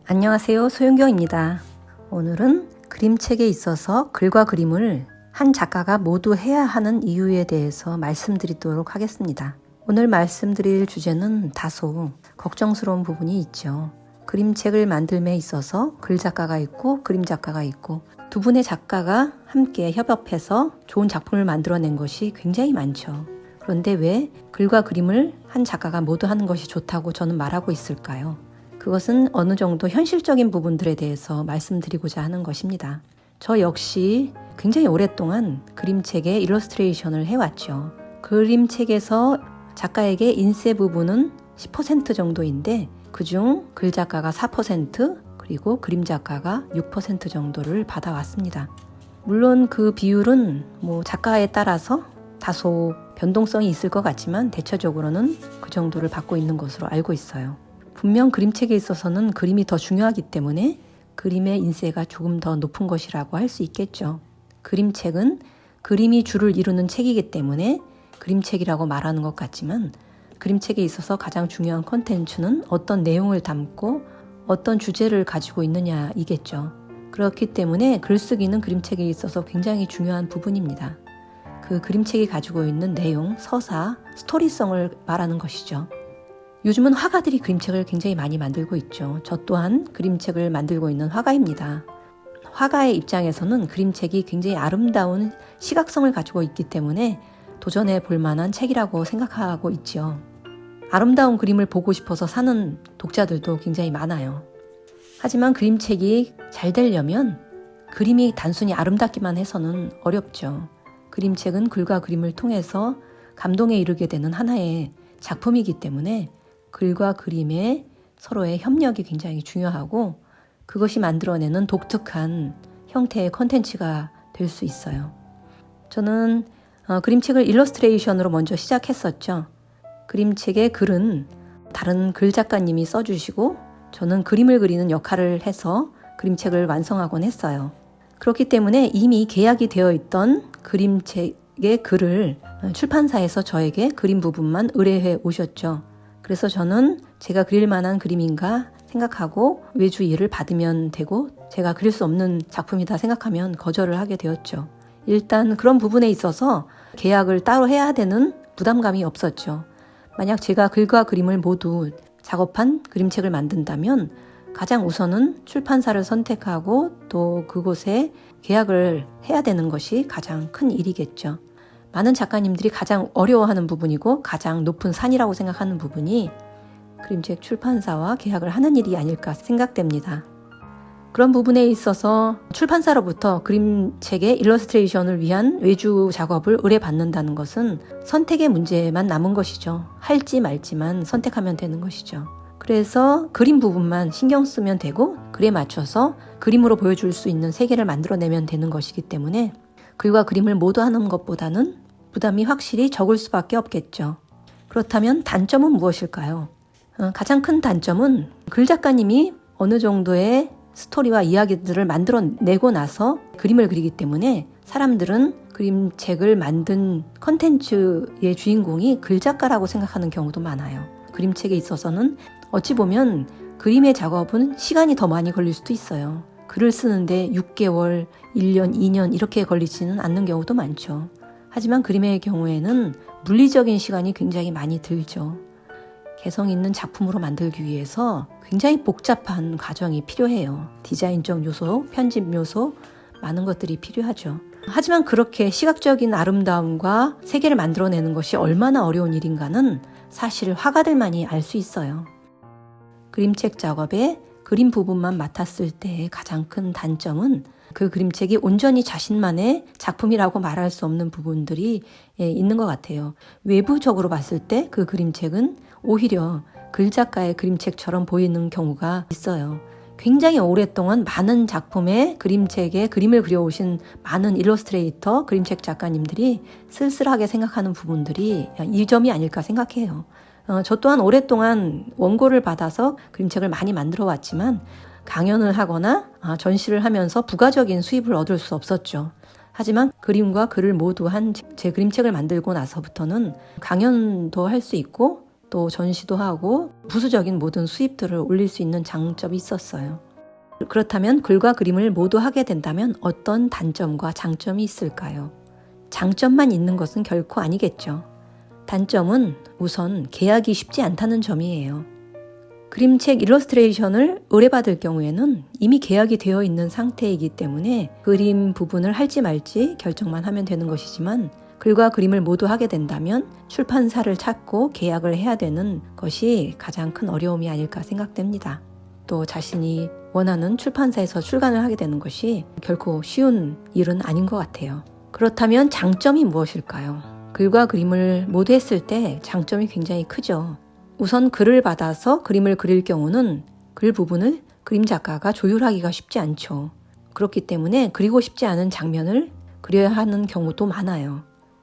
안녕하세요, 소윤경입니다. 오늘은 그림책에 있어서 글과 그림을 한 작가가 모두 해야 하는 이유에 대해서 말씀드리도록 하겠습니다. 오늘 말씀드릴 주제는 다소 걱정스러운 부분이 있죠. 그림책을 만들m에 있어서 글 작가가 있고 그림 작가가 있고 두 분의 작가가 함께 협업해서 좋은 작품을 만들어낸 것이 굉장히 많죠. 그런데 왜 글과 그림을 한 작가가 모두 하는 것이 좋다고 저는 말하고 있을까요? 그것은 어느 정도 현실적인 부분들에 대해서 말씀드리고자 하는 것입니다. 저 역시 굉장히 오랫동안 그림책에 일러스트레이션을 해왔죠. 그림책에서 작가에게 인쇄 부분은 10% 정도인데 그중 글 작가가 4% 그리고 그림 작가가 6% 정도를 받아왔습니다. 물론 그 비율은 작가에 따라서 다소 변동성이 있을 것 같지만 대체적으로는 그 정도를 받고 있는 것으로 알고 있어요. 분명 그림책에 있어서는 그림이 더 중요하기 때문에 그림의 인쇄가 조금 더 높은 것이라고 할 수 있겠죠. 그림책은 그림이 주를 이루는 책이기 때문에 그림책이라고 말하는 것 같지만 그림책에 있어서 가장 중요한 콘텐츠는 어떤 내용을 담고 어떤 주제를 가지고 있느냐이겠죠. 그렇기 때문에 글쓰기는 그림책에 있어서 굉장히 중요한 부분입니다. 그 그림책이 가지고 있는 내용, 서사, 스토리성을 말하는 것이죠. 요즘은 화가들이 그림책을 굉장히 많이 만들고 있죠. 저 또한 그림책을 만들고 있는 화가입니다. 화가의 입장에서는 그림책이 굉장히 아름다운 시각성을 가지고 있기 때문에 도전해 볼 만한 책이라고 생각하고 있죠. 아름다운 그림을 보고 싶어서 사는 독자들도 굉장히 많아요. 하지만 그림책이 잘 되려면 그림이 단순히 아름답기만 해서는 어렵죠. 그림책은 글과 그림을 통해서 감동에 이르게 되는 하나의 작품이기 때문에 글과 그림의 서로의 협력이 굉장히 중요하고 그것이 만들어내는 독특한 형태의 콘텐츠가 될 수 있어요. 저는 그림책을 일러스트레이션으로 먼저 시작했었죠. 그림책의 글은 다른 글 작가님이 써주시고 저는 그림을 그리는 역할을 해서 그림책을 완성하곤 했어요. 그렇기 때문에 이미 계약이 되어 있던 그림책의 글을 출판사에서 저에게 그림 부분만 의뢰해 오셨죠. 그래서 저는 제가 그릴 만한 그림인가 생각하고 외주 일을 받으면 되고 제가 그릴 수 없는 작품이다 생각하면 거절을 하게 되었죠. 일단 그런 부분에 있어서 계약을 따로 해야 되는 부담감이 없었죠. 만약 제가 글과 그림을 모두 작업한 그림책을 만든다면 가장 우선은 출판사를 선택하고 또 그곳에 계약을 해야 되는 것이 가장 큰 일이겠죠. 많은 작가님들이 가장 어려워하는 부분이고 가장 높은 산이라고 생각하는 부분이 그림책 출판사와 계약을 하는 일이 아닐까 생각됩니다. 그런 부분에 있어서 출판사로부터 그림책의 일러스트레이션을 위한 외주 작업을 의뢰받는다는 것은 선택의 문제만 남은 것이죠. 할지 말지만 선택하면 되는 것이죠. 그래서 그림 부분만 신경 쓰면 되고 글에 맞춰서 그림으로 보여줄 수 있는 세계를 만들어내면 되는 것이기 때문에 글과 그림을 모두 하는 것보다는 부담이 확실히 적을 수밖에 없겠죠. 그렇다면 단점은 무엇일까요? 가장 큰 단점은 글 작가님이 어느 정도의 스토리와 이야기들을 만들어내고 나서 그림을 그리기 때문에 사람들은 그림책을 만든 컨텐츠의 주인공이 글 작가라고 생각하는 경우도 많아요. 그림책에 있어서는 어찌 보면 그림의 작업은 시간이 더 많이 걸릴 수도 있어요. 글을 쓰는데 6개월, 1년, 2년 이렇게 걸리지는 않는 경우도 많죠. 하지만 그림의 경우에는 물리적인 시간이 굉장히 많이 들죠. 개성 있는 작품으로 만들기 위해서 굉장히 복잡한 과정이 필요해요. 디자인적 요소, 편집 요소, 많은 것들이 필요하죠. 하지만 그렇게 시각적인 아름다움과 세계를 만들어내는 것이 얼마나 어려운 일인가는 사실 화가들만이 알 수 있어요. 그림책 작업에 그림 부분만 맡았을 때의 가장 큰 단점은 그 그림책이 온전히 자신만의 작품이라고 말할 수 없는 부분들이 있는 것 같아요. 외부적으로 봤을 때 그 그림책은 오히려 글 작가의 그림책처럼 보이는 경우가 있어요. 굉장히 오랫동안 많은 작품의 그림책에 그림을 그려오신 많은 일러스트레이터, 그림책 작가님들이 쓸쓸하게 생각하는 부분들이 이 점이 아닐까 생각해요. 저 또한 오랫동안 원고를 받아서 그림책을 많이 만들어 왔지만 강연을 하거나 전시를 하면서 부가적인 수입을 얻을 수 없었죠. 하지만 그림과 글을 모두 한 제 그림책을 만들고 나서부터는 강연도 할 수 있고 또 전시도 하고 부수적인 모든 수입들을 올릴 수 있는 장점이 있었어요. 그렇다면 글과 그림을 모두 하게 된다면 어떤 단점과 장점이 있을까요? 장점만 있는 것은 결코 아니겠죠. 단점은 우선 계약이 쉽지 않다는 점이에요. 그림책 일러스트레이션을 의뢰받을 경우에는 이미 계약이 되어 있는 상태이기 때문에 그림 부분을 할지 말지 결정만 하면 되는 것이지만 글과 그림을 모두 하게 된다면 출판사를 찾고 계약을 해야 되는 것이 가장 큰 어려움이 아닐까 생각됩니다. 또 자신이 원하는 출판사에서 출간을 하게 되는 것이 결코 쉬운 일은 아닌 것 같아요. 그렇다면 장점이 무엇일까요? 글과 그림을 모두 했을 때 장점이 굉장히 크죠. 우선 글을 받아서 그림을 그릴 경우는 글 부분을 그림 작가가 조율하기가 쉽지 않죠. 그렇기 때문에 그리고 싶지 않은 장면을 그려야 하는 경우도 많아요.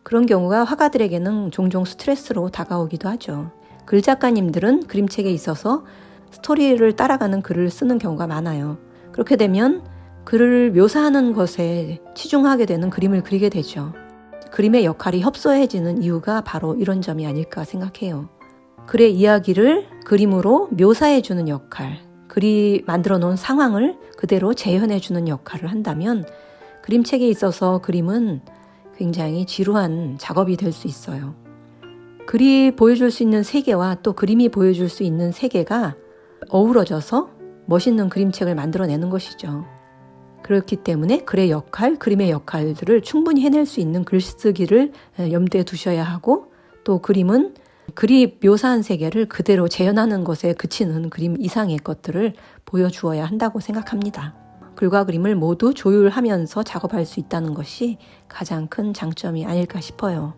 그런 경우가 화가들에게는 종종 스트레스로 다가오기도 하죠. 글 작가님들은 그림책에 있어서 스토리를 따라가는 글을 쓰는 경우가 많아요. 그렇게 되면 글을 묘사하는 것에 치중하게 되는 그림을 그리게 되죠. 그림의 역할이 협소해지는 이유가 바로 이런 점이 아닐까 생각해요. 글의 이야기를 그림으로 묘사해주는 역할, 글이 만들어 놓은 상황을 그대로 재현해주는 역할을 한다면 그림책에 있어서 그림은 굉장히 지루한 작업이 될 수 있어요. 글이 보여줄 수 있는 세계와 또 그림이 보여줄 수 있는 세계가 어우러져서 멋있는 그림책을 만들어내는 것이죠. 그렇기 때문에 글의 역할, 그림의 역할들을 충분히 해낼 수 있는 글쓰기를 염두에 두셔야 하고 또 그림은 글이 묘사한 세계를 그대로 재현하는 것에 그치는 그림 이상의 것들을 보여주어야 한다고 생각합니다. 글과 그림을 모두 조율하면서 작업할 수 있다는 것이 가장 큰 장점이 아닐까 싶어요.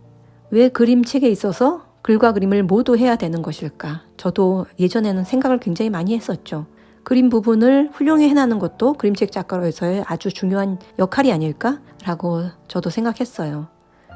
왜 그림책에 있어서 글과 그림을 모두 해야 되는 것일까? 저도 예전에는 생각을 굉장히 많이 했었죠. 그림 부분을 훌륭히 해내는 것도 그림책 작가로서의 아주 중요한 역할이 아닐까라고 저도 생각했어요.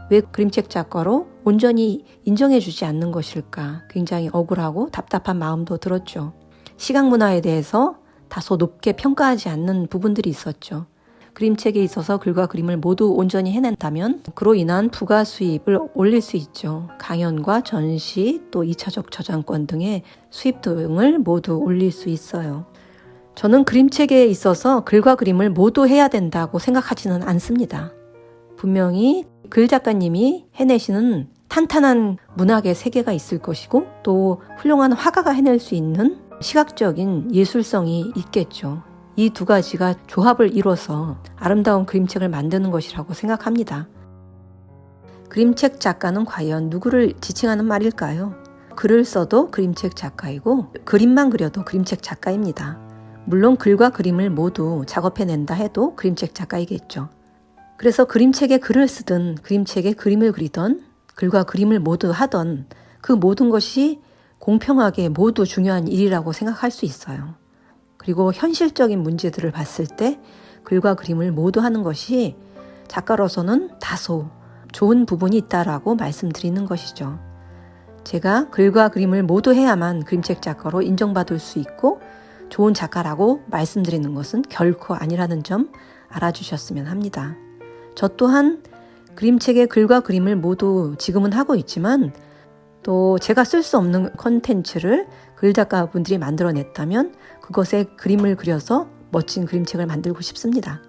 왜 그림책 작가로 온전히 인정해주지 않는 것일까? 굉장히 억울하고 답답한 마음도 들었죠. 시각 문화에 대해서 다소 높게 평가하지 않는 부분들이 있었죠. 그림책에 있어서 글과 그림을 모두 온전히 해낸다면 그로 인한 부가 수입을 올릴 수 있죠. 강연과 전시, 또 2차적 저작권 등의 수입 등을 모두 올릴 수 있어요. 저는 그림책에 있어서 글과 그림을 모두 해야 된다고 생각하지는 않습니다. 분명히 글 작가님이 해내시는 탄탄한 문학의 세계가 있을 것이고 또 훌륭한 화가가 해낼 수 있는 시각적인 예술성이 있겠죠. 이 두 가지가 조합을 이뤄서 아름다운 그림책을 만드는 것이라고 생각합니다. 그림책 작가는 과연 누구를 지칭하는 말일까요? 글을 써도 그림책 작가이고 그림만 그려도 그림책 작가입니다. 물론 글과 그림을 모두 작업해낸다 해도 그림책 작가이겠죠. 그래서 그림책에 글을 쓰든 그림책에 그림을 그리던 글과 그림을 모두 하던 그 모든 것이 공평하게 모두 중요한 일이라고 생각할 수 있어요. 그리고 현실적인 문제들을 봤을 때 글과 그림을 모두 하는 것이 작가로서는 다소 좋은 부분이 있다라고 말씀드리는 것이죠. 제가 글과 그림을 모두 해야만 그림책 작가로 인정받을 수 있고 좋은 작가라고 말씀드리는 것은 결코 아니라는 점 알아주셨으면 합니다. 저 또한 그림책의 글과 그림을 모두 지금은 하고 있지만 또 제가 쓸 수 없는 콘텐츠를 글 작가분들이 만들어냈다면 그것에 그림을 그려서 멋진 그림책을 만들고 싶습니다.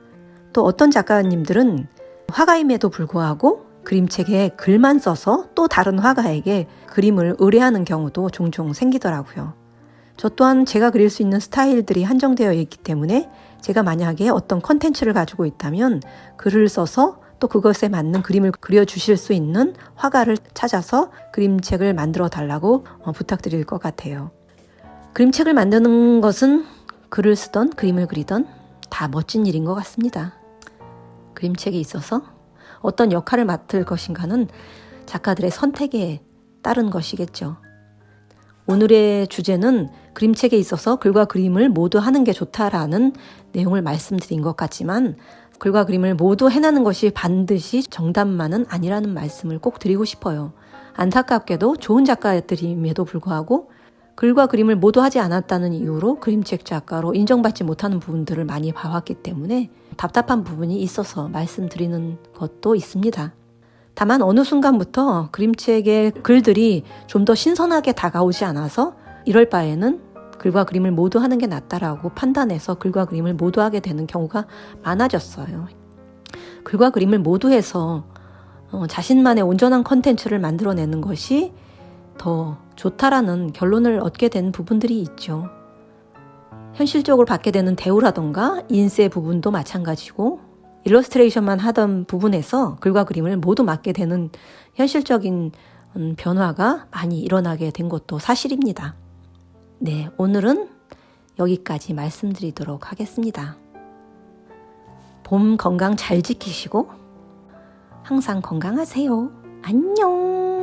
또 어떤 작가님들은 화가임에도 불구하고 그림책에 글만 써서 또 다른 화가에게 그림을 의뢰하는 경우도 종종 생기더라고요. 저 또한 제가 그릴 수 있는 스타일들이 한정되어 있기 때문에 제가 만약에 어떤 콘텐츠를 가지고 있다면 글을 써서 또 그것에 맞는 그림을 그려주실 수 있는 화가를 찾아서 그림책을 만들어 달라고 부탁드릴 것 같아요. 그림책을 만드는 것은 글을 쓰던 그림을 그리던 다 멋진 일인 것 같습니다. 그림책에 있어서 어떤 역할을 맡을 것인가는 작가들의 선택에 따른 것이겠죠. 오늘의 주제는 그림책에 있어서 글과 그림을 모두 하는 게 좋다라는 내용을 말씀드린 것 같지만 글과 그림을 모두 해내는 것이 반드시 정답만은 아니라는 말씀을 꼭 드리고 싶어요. 안타깝게도 좋은 작가들임에도 불구하고 글과 그림을 모두 하지 않았다는 이유로 그림책 작가로 인정받지 못하는 부분들을 많이 봐왔기 때문에 답답한 부분이 있어서 말씀드리는 것도 있습니다. 다만 어느 순간부터 그림책의 글들이 좀 더 신선하게 다가오지 않아서 이럴 바에는 글과 그림을 모두 하는 게 낫다라고 판단해서 글과 그림을 모두 하게 되는 경우가 많아졌어요. 글과 그림을 모두 해서 자신만의 온전한 컨텐츠를 만들어내는 것이 더 좋다라는 결론을 얻게 된 부분들이 있죠. 현실적으로 받게 되는 대우라던가 인쇄 부분도 마찬가지고 일러스트레이션만 하던 부분에서 글과 그림을 모두 맡게 되는 현실적인 변화가 많이 일어나게 된 것도 사실입니다. 네, 오늘은 여기까지 말씀드리도록 하겠습니다. 봄 건강 잘 지키시고 항상 건강하세요. 안녕.